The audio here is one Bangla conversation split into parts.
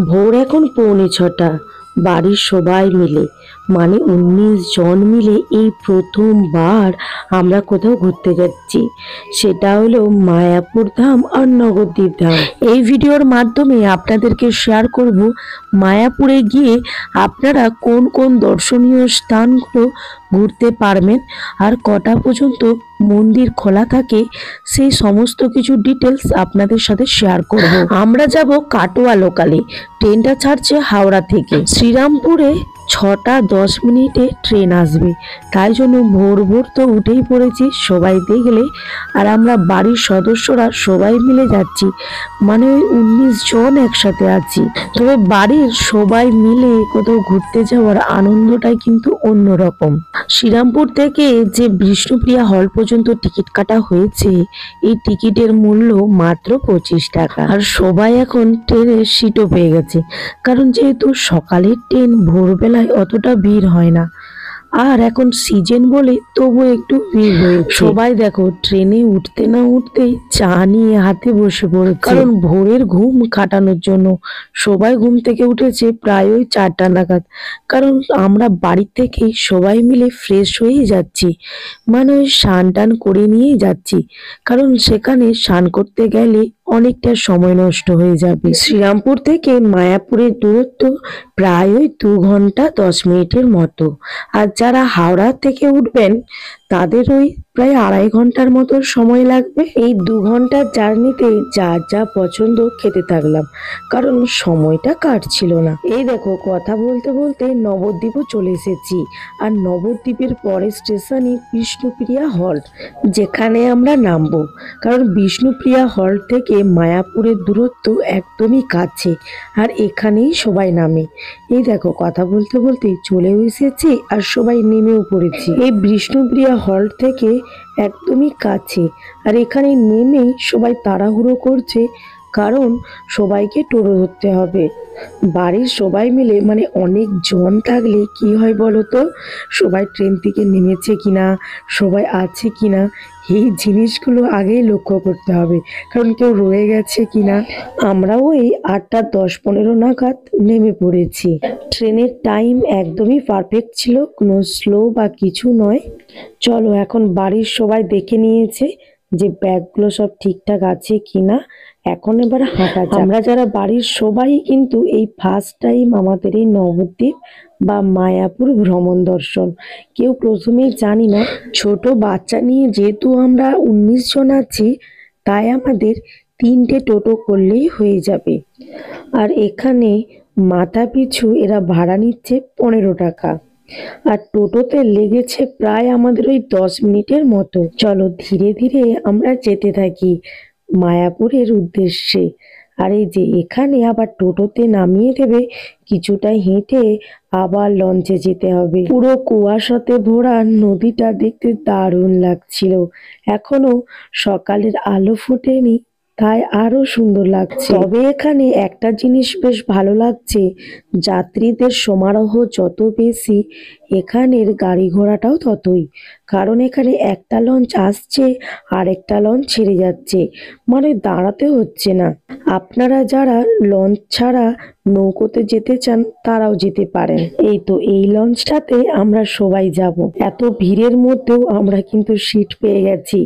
ভোর এখন 6:45। বাড়ির সবাই মিলে মানে 19 জন মিলে এই প্রথমবার আমরা কোথাও ঘুরতে যাচ্ছি। সেটা হলো মায়াপুর ধাম আর নবদ্বীপ ধাম। এই ভিডিওর মাধ্যমে আপনাদেরকে শেয়ার করব মায়াপুরে গিয়ে আপনারা কোন কোন দর্শনীয় স্থানগুলো ঘুরতে পারবেন আর কটা পর্যন্ত মন্দির খোলা থাকে সেই সমস্ত কিছু ডিটেলস আপনাদের সাথে শেয়ার করব। আমরা যাব কাটোয়া লোকালে। ট্রেনটা ছাড়ছে হাওড়া থেকে। শ্রীরামপুরে 6:10 ট্রেন আসবে, তাই জন্য ভোর ভোর তো উঠেই পড়েছি সবাই দেখলে। আর আমরা বাড়ির সদস্যরা সবাই মিলে যাচ্ছি, মানে ওই 19 জন একসাথে আছি। তবে বাড়ির সবাই মিলে কোথাও ঘুরতে যাওয়ার আনন্দটাই কিন্তু অন্যরকম। শ্রীরামপুর থেকে যে বিষ্ণুপ্রিয়া হল পর্যন্ত টিকিট কাটা হয়েছে, এই টিকিটের মূল্য মাত্র 25 টাকা। আর সবাই এখন ট্রেনের সিটও পেয়ে গেছে, কারণ যেহেতু সকালের ট্রেন ভোরবেলায় অতটা ভিড় হয় না, আর এখন সিজন বলে তবু একটু ভিড় হয়েছে। সবাই দেখো ট্রেনে উঠতে না উঠতেই চা নিয়ে হাতে বসে পড়েছে, কারণ ভোরের ঘুম কাটানোর জন্য। সবাই ঘুম থেকে উঠেছে প্রায় ওই 4টা নাগাদ, কারণ আমরা বাড়ি থেকেই সবাই মিলে ফ্রেশ হয়েই যাচ্ছি, মানে ওই স্নান টান করে নিয়েই যাচ্ছি, কারণ সেখানে স্নান করতে গেলে অনেকটা সময় নষ্ট হয়ে যাবে। শ্রীরামপুর থেকে মায়াপুরের দূরত্ব প্রায় ওই 2 ঘন্টা 10 মিনিটের মতো। আর যারা হাওড়া থেকে উঠবেন তাদের ওই প্রায় 2.5 ঘন্টার মতো সময় লাগবে। এই 2 ঘন্টার জার্নিতে যা যা পছন্দ খেতে থাকলাম, কারণ সময়টা কাটছিল না। এই দেখো কথা বলতে বলতে নবদ্বীপও চলে এসেছি। আর নবদ্বীপের পরের স্টেশনই বিষ্ণুপ্রিয়া হল্ট, যেখানে আমরা নামবো। কারণ বিষ্ণুপ্রিয়া হল্ট থেকে মায়াপুরের দূরত্ব একদমই কাছে, আর এখানেই সবাই নামে। এই দেখো কথা বলতে বলতে চলেও এসেছি আর সবাই নেমেও পড়েছি। এই বিষ্ণুপ্রিয়া হল্ট থেকে একদমই কাছে, আর এখানে নেমেই সবাই তাড়াহুড়ো করছে, কারণ সবাইকে টোটো ধরতে হবে। বাড়ির সবাই মিলে মানে অনেক জন থাকলে কি হয় বলো তো, সবাই ট্রেন থেকে নেমেছে কিনা, সবাই আছে কিনা, এই জিনিসগুলো আগেই লক্ষ্য করতে হবে, কারণ কেউ রয়ে গেছে কিনা। আমরাও এই 8:10-15 নাগাদ নেমে পড়েছি। ট্রেনের টাইম একদমই পারফেক্ট ছিল, কোনো স্লো বা কিছু নয়। চলো এখন বাড়ির সবাই দেখে নিয়েছে যে ব্যাগগুলো সব ঠিকঠাক আছে কিনা, এখন এবার হাঁটা যাক। আমরা যারা বাড়ির সবাই কিন্তু এই ফার্স্ট টাইম আমাদের এই নবদ্বীপ বা মায়াপুর ভ্রমণ দর্শন। কেউ প্রথমেই জানি না। ছোট বাচ্চা নিয়ে যেহেতু আমরা 19 জন আছি, তাই আমাদের 3টে টোটো করলেই হয়ে যাবে। আর এখানে মাথা পিছু এরা ভাড়া নিচ্ছে 15 টাকা। আর টোটোতে লেগেছে প্রায় আমাদের ওই 10 মিনিটের মতো। চলো ধীরে ধীরে আমরা যেতে থাকি মায়াপুরের উদ্দেশ্যে। আর এই যে এখানে আবার টোটোতে নামিয়ে দেবে, কিছুটা হেঁটে আবার লঞ্চে যেতে হবে। পুরো কুয়াশাতে ভরা নদীটা দেখতে দারুণ লাগছিল। এখনো সকালের আলো ফোটেনি, তাই আরো সুন্দর লাগছে। তবে এখানে একটা জিনিস বেশ ভালো লাগছে, যাত্রীদের সমারোহ যত বেশি, এখানের গাড়ি ঘোড়াটাও ততই। কারণ এখানে একটা লঞ্চ আসছে আর একটা লঞ্চ ছেড়ে যাচ্ছে, মানে দাঁড়াতে হচ্ছে না। আপনারা যারা লঞ্চ ছাড়া নৌকোতে যেতে চান তারাও যেতে পারেন। এই তো এই লঞ্চটাতে আমরা সবাই যাব। এত ভিড়ের মধ্যেও আমরা কিন্তু সিট পেয়ে গেছি।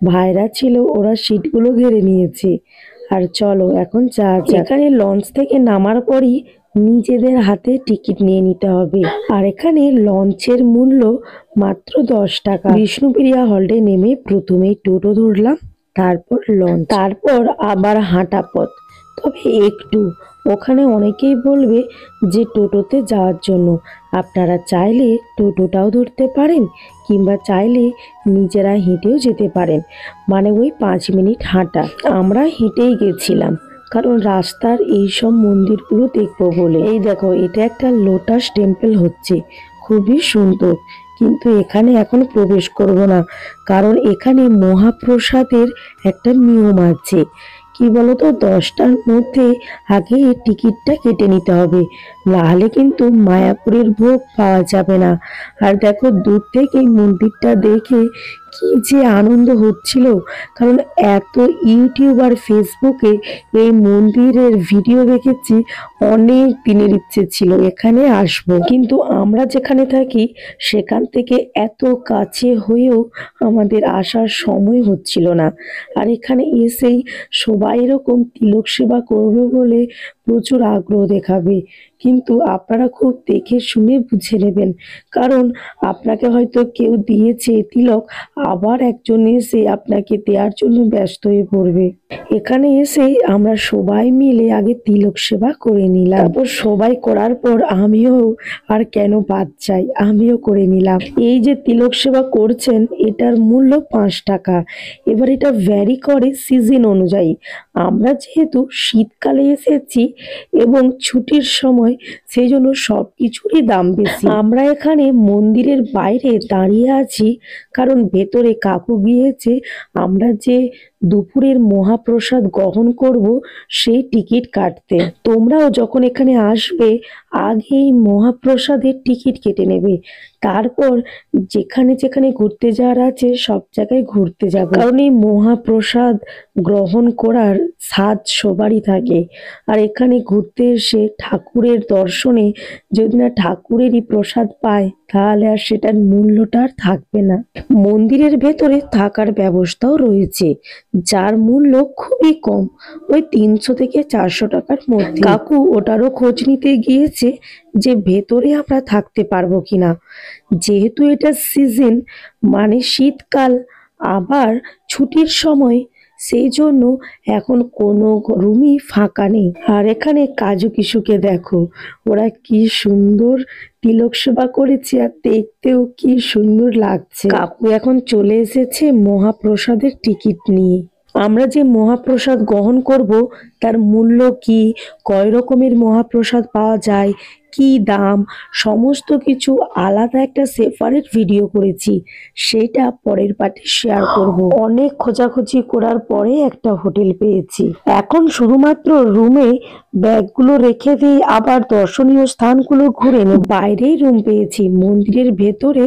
ভাইরা ছিল, ওরা সিটগুলো ঘিরে নিয়েছে। আর চলো এখন এখানে লঞ্চ থেকে নামার পরই নিজেদের হাতে টিকিট নিয়ে নিতে হবে। আর এখানে লঞ্চের মূল্য মাত্র 10 টাকা। বিষ্ণুপ্রিয়া হল্টে নেমে প্রথমেই টোটো ধরলাম, তারপর লঞ্চ, তারপর আবার হাঁটা পথ। তবে একটু ওখানে অনেকেই বলবে যে টোটোতে যাওয়ার জন্য, আপনারা চাইলে টোটোটাও ধরতে পারেন, কিংবা চাইলে নিজেরা হেঁটেও যেতে পারেন, মানে ওই 5 মিনিট হাঁটা। আমরা হেঁটেই গেছিলাম, কারণ রাস্তার এই সব মন্দিরগুলো দেখবো বলে। এই দেখো এটা একটা লোটাস টেম্পল হচ্ছে, খুবই সুন্দর, কিন্তু এখানে এখন প্রবেশ করব না, কারণ এখানে মহাপ্রসাদের একটা নিয়ম আছে। কি বলতো, 10টার মধ্যে আগে টিকিটটা কেটে নিতে হবে, নাহলে কিন্তু মায়াপুরের ভোগ পাওয়া যাবে না। আর দেখো দূর থেকে এই মন্দিরটা দেখে কি যে আনন্দ হচ্ছিল, কারণ এত ইউটিউব আর ফেসবুকে এই মন্দিরের ভিডিও দেখেছি, অনেক দিনের ইচ্ছে ছিল এখানে আসবো, কিন্তু আমরা যেখানে থাকি সেখান থেকে এত কাছে হয়েও আমাদের আসার সময় হচ্ছিল না। আর এখানে এসেই সবাই এরকম তিলক সেবা করবে বলে প্রচুর আগ্রহ দেখাবে, কিন্তু আপনারা খুব দেখে শুনে বুঝে নেবেন, কারণ আপনাকে হয়তো কেউ দিয়েছে তিলক, আবার একজন এসে আপনাকে দেওয়ার জন্য ব্যস্ত হয়ে পড়বে। এখানে এসে আমরা সবাই মিলে আগে তিলক সেবা করে নিলাম, তারপর সবাই করার পর আমিও আর কেন বাদ চাই, আমিও করে নিলাম। এই যে তিলক সেবা করছেন এটার মূল্য 5 টাকা। এবার এটা ভ্যারি করে সিজন অনুযায়ী। আমরা যেহেতু শীতকালে এসেছি এবং ছুটির সময়, সেই জন্য সব কিছুরই দাম বেশি। আমরা এখানে মন্দিরের বাইরে দাঁড়িয়ে আছি, কারণ ভেতরে কাকু গিয়েছে আমরা যে দুপুরের মহাপ্রসাদ গ্রহণ করব সেই টিকিট কাটতে। তোমরাও যখন এখানে আসবে আগে এই মহাপ্রসাদের টিকিট কেটে নেবে, তারপর যেখানে যেখানে ঘুরতে যাওয়ার আছে সব জায়গায় ঘুরতে যাবে, কারণ এই মহাপ্রসাদ গ্রহণ করার স্বাদ সবারই থাকে। আর এখানে ঘুরতে এসে ঠাকুরের দর্শনে যদি না ঠাকুরেরই প্রসাদ পায়, তাহলে আর সেটার মূল্যটা আর থাকবে না। মন্দিরের ভেতরে থাকার ব্যবস্থাও রয়েছে, যার মূল্য খুবই কম, ওই 300 থেকে 400 টাকার মধ্যে। কাকু ওটারও খোঁজ নিতে গিয়েছে যে ভেতরে আমরা থাকতে পারবো কিনা, যেহেতু এটা সিজন মানে শীতকাল আবার ছুটির সময়, সেই জন্য এখন কোনো রুমই ফাঁকা নেই। আর এখানে কাজু কিশুকে দেখো, ওরা কি সুন্দর তিলক সেবা করেছে আর দেখতেও কি সুন্দর লাগছে। কাকু এখন চলে এসেছে মহাপ্রসাদের টিকিট নিয়ে। আমরা যে মহাপ্রসাদ গ্রহণ করব তার মূল্য কি, কয় রকমের মহাপ্রসাদ পাওয়া যায়, কি দাম, সমস্ত কিছু আলাদা একটা সেপারেট ভিডিও করেছি, সেটা পরের পার্টে শেয়ার করব। অনেক খোঁজাখুঁজি করার পরে একটা হোটেল পেয়েছি। এখন শুধুমাত্র রুমে ব্যাগগুলো রেখে দিয়ে আবার দর্শনীয় স্থানগুলো ঘুরে নেব। বাইরেই রুম পেয়েছি, মন্দিরের ভেতরে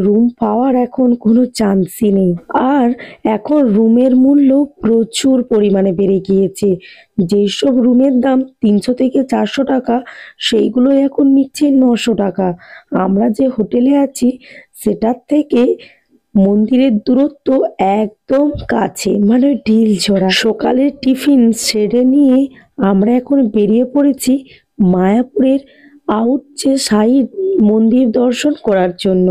রুম পাওয়ার এখন কোনো চান্সই নেই। আর এখন রুমের মূল্য প্রচুর পরিমাণে বেড়ে গিয়েছে। যেসব রুমের দাম 300 থেকে 400 টাকা, সেইগুলো এখন নিচ্ছে 900 টাকা। আমরা যে হোটেলে আছি সেটার থেকে মন্দিরের দূরত্ব একদম কাছে, মানে ঢিল ছোড়া। সকালের টিফিন সেরে নিয়ে আমরা এখন বেরিয়ে পড়েছি মায়াপুরের আউট যে সাইড মন্দির দর্শন করার জন্য।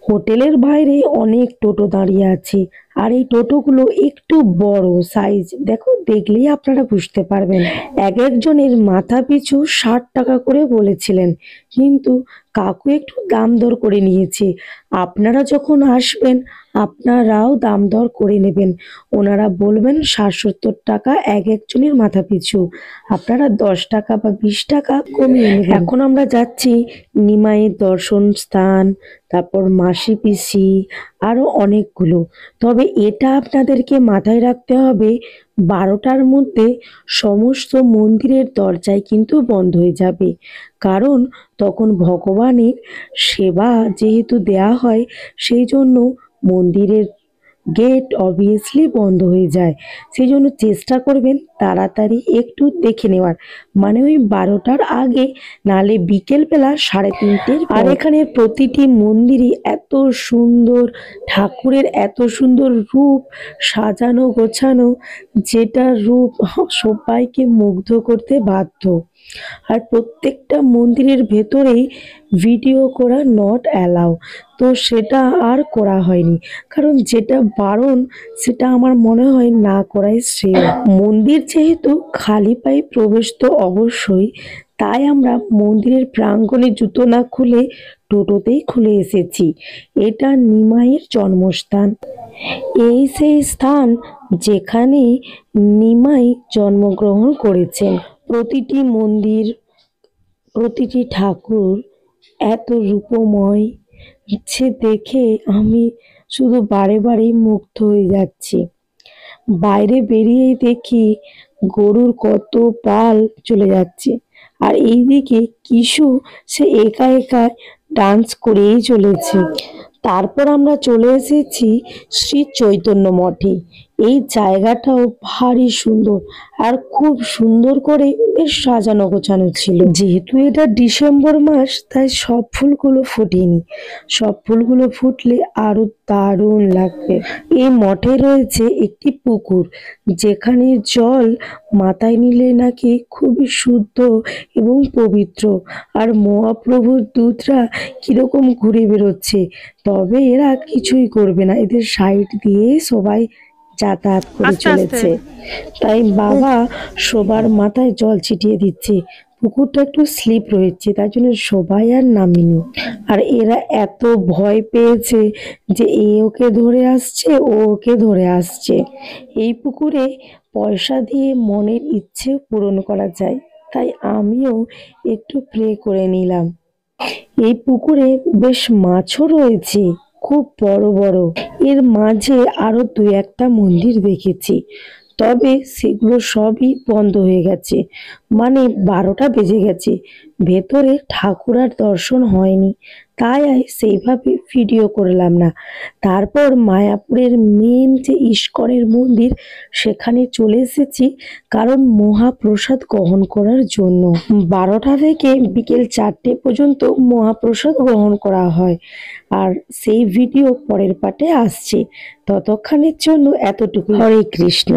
হোটেলের বাইরে অনেক টোটো দাঁড়িয়ে আছে, আর এই টোটোগুলো একটু বড় সাইজ, দেখো দেখলেই আপনারা বুঝতে পারবেন। এক একজনের মাথা পিছু 60 টাকা করে বলেছিলেন, কিন্তু কাকু একটু দাম দর করে নিয়েছে। আপনারা যখন আসবেন আপনারাও দাম দর করে নেবেন, ওনারা বলবেন 60-70 টাকা এক একজনের মাথা পিছু, আপনারা 10 টাকা বা 20 টাকা কমিয়ে নেবেন। এখন আমরা যাচ্ছি নিমাইয়ের দর্শন স্থান, তারপর মাসি পিসি, আরো অনেকগুলো। তবে এটা আপনাদেরকে মাথায় রাখতে হবে, 12টার মধ্যে সমস্ত মন্দিরের দরজায় কিন্তু বন্ধ হয়ে যাবে, কারণ তখন ভগবানের সেবা যেহেতু দেয়া হয়, সেই জন্য মন্দিরের গেট অবভিয়াসলি বন্ধ হয়ে যায়। সেই জন্য চেষ্টা করবেন তাড়াতাড়ি একটু দেখে নেওয়ার, মানে ওই 12টার আগে, নালে বিকেলবেলা 3:30। আর এখানে প্রতিটি মন্দিরই এত সুন্দর, ঠাকুরের এত সুন্দর রূপ সাজানো গোছানো, যেটা রূপ সবাইকে মুগ্ধ করতে বাধ্য। আর প্রত্যেকটা মন্দিরের ভেতরেই ভিডিও করা নট অ্যালাউ, তো সেটা আর করা হয়নি, কারণ যেটা বারণ সেটা আমার মনে হয় না করাই শ্রেয়। মন্দির যেহেতু খালি পায়ে প্রবেশ তো অবশ্যই, তাই আমরা মন্দিরের প্রাঙ্গণে জুতো না খুলে টোটোতেই খুলে এসেছি। এটা নিমাইয়ের জন্মস্থান, এই সেই স্থান যেখানে নিমাই জন্মগ্রহণ করেছেন। প্রতিটি মন্দির, প্রতিটি ঠাকুর এত রূপময়, ইচ্ছে দেখে আমি শুধু বারে বারেই মুগ্ধ হয়ে যাচ্ছি। বাইরে বেরিয়েই দেখি গরুর কত পাল চলে যাচ্ছে, আর এইদিকে কিশু সে একা একা ডান্স করেই চলেছে। তারপর আমরা চলে এসেছি শ্রী চৈতন্য মঠে। এই জায়গাটাও ভারী সুন্দর আর খুব সুন্দর করে বেশ সাজানো গোছানো ছিল। যেহেতু এটা ডিসেম্বর মাস তাই সব ফুলগুলো ফোটেনি, সব ফুলগুলো ফুটলে আরো দারুণ লাগবে। এই মঠে রয়েছে একটি পুকুর, যেখানে জল মাথায় নিলে নাকি খুবই শুদ্ধ এবং পবিত্র। আর মহাপ্রভুর দূতরা কিরকম ঘুরে বেরোচ্ছে, তবে এরা কিছুই করবে না, এদের সাইড দিয়ে সবাই যাতায়াত করে আস্তে আস্তে। চলেছে। তাই বাবা সবার মাথায় জল ছিটিয়ে দিচ্ছে। পুকুরটা একটু স্লিপ রয়েছে, তাই জন্য সবাই আর নামেনি। আর এরা এত ভয় পেয়েছে যে এ ওকে ধরে আসছে, ও ওকে ধরে আসছে। এই পুকুরে পয়সা দিয়ে মনের ইচ্ছে পূরণ করা যায়, তাই আমিও একটু প্রে করে নিলাম। এই পুকুরে বেশ মাছও রয়েছে, খুব বড় বড়। এর মাঝে আরো দু একটা মন্দির দেখেছি, তবে সেগুলো সবই বন্ধ হয়ে গেছে, মানে 12টা বেজে গেছে। ভেতরে ঠাকুর আর দর্শন হয়নি, তাই আর সেইভাবে ভিডিও করলাম না। তারপর মায়াপুরের মেন যে ইস্কনের মন্দির, সেখানে চলে এসেছি, কারণ মহাপ্রসাদ গ্রহণ করার জন্য। 12টা থেকে বিকেল 4টে পর্যন্ত মহাপ্রসাদ গ্রহণ করা হয়, আর সেই ভিডিও পরের পার্টে আসছে। ততক্ষণের জন্য এতটুকু। হরে কৃষ্ণ।